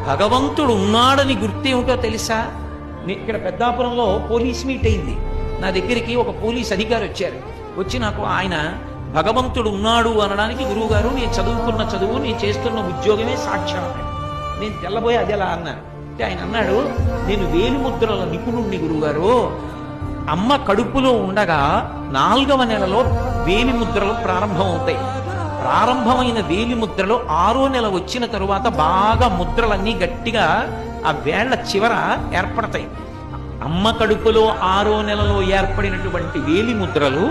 భగవంతుడు ఉన్నాడని గుర్తేమిటో తెలుసా? ఇక్కడ పెద్దాపురంలో పోలీస్ మీట్ అయింది. నా దగ్గరికి ఒక పోలీస్ అధికారి వచ్చారు. వచ్చి నాకు ఆయన భగవంతుడు ఉన్నాడు అనడానికి, గురువు గారు నేను చదువుకున్న చదువు, నేను చేస్తున్న ఉద్యోగమే సాక్ష్యం అన్నాడు. నేను తెల్లబోయి అది ఎలా అన్నాను అంటే ఆయన అన్నాడు, నేను వేలిముద్రల నిపుణుణ్ణి గురువుగారు. అమ్మ కడుపులో ఉండగా 4వ నెలలో వేలిముద్రలు ప్రారంభమవుతాయి. ప్రారంభమైన వేలిముద్రలు 6వ నెల వచ్చిన తరువాత బాగా ముద్రలన్నీ గట్టిగా ఆ వేళ్ల చివర ఏర్పడతాయి. అమ్మ కడుపులో 6వ నెలలో ఏర్పడినటువంటి వేలిముద్రలు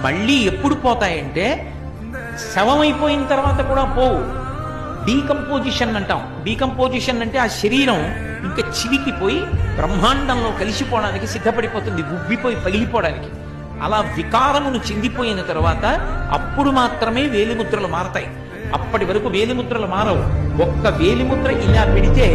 మళ్ళీ ఎప్పుడు పోతాయంటే శవమైపోయిన తర్వాత కూడా పోవు. డీకంపోజిషన్ అంటాం. డీకంపోజిషన్ అంటే ఆ శరీరం ఇంకా చివికిపోయి బ్రహ్మాండంలో కలిసిపోవడానికి సిద్ధపడిపోతుంది, ఉబ్బిపోయి పగిలిపోవడానికి. అలా వికారమును చెందిపోయిన తర్వాత అప్పుడు మాత్రమే వేలిముద్రలు మారతాయి. అప్పటి వరకు వేలిముద్రలు మారవు. ఒక్క వేలిముద్ర ఇలా పెడితే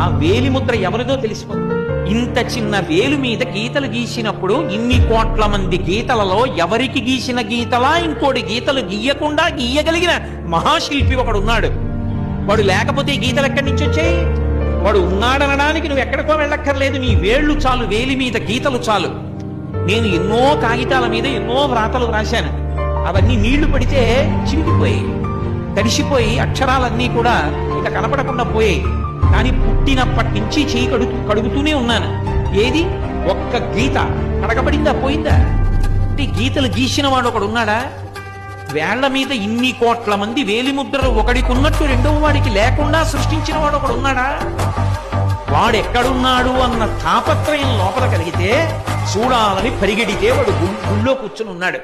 ఆ వేలిముద్ర ఎవరిదో తెలిసిపోతుంది. ఇంత చిన్న వేలు మీద గీతలు గీసినప్పుడు ఇన్ని కోట్ల మంది గీతలలో ఎవరికి గీసిన గీతలా ఇంకోటి గీతలు గీయకుండా గీయగలిగిన మహాశిల్పి ఒకడు ఉన్నాడు. వాడు లేకపోతే ఈ గీతలు ఎక్కడి నుంచి వచ్చాయి? వాడు ఉన్నాడనడానికి నువ్వు ఎక్కడికో వెళ్ళక్కర్లేదు. నీ వేళ్లు చాలు, వేలి మీద గీతలు చాలు. నేను ఎన్నో కాగితాల మీద ఎన్నో వ్రాతలు వ్రాశాను. అవన్నీ నీళ్లు పడితే చిరిగిపోయి తడిసిపోయి అక్షరాలన్నీ కూడా ఇక కనపడకుండా పోయాయి. కానీ పుట్టినప్పటి నుంచి చేయి కడుగుతూనే ఉన్నాను. ఏది ఒక్క గీత కడగబడిందా, పోయిందా? అంటే గీతలు గీసిన వాడు ఒకడు ఉన్నాడా? వేళ్ల మీద ఇన్ని కోట్ల మంది వేలిముద్రలు ఒకడికి ఉన్నట్టు రెండవ వాడికి లేకుండా సృష్టించిన వాడు ఒకడు ఉన్నాడా? వాడెక్కడున్నాడు అన్న తాపత్రయం లోపల కలిగితే చూడాలని పరిగెడితే వాడు గుళ్ళో కూర్చుని ఉన్నాడు.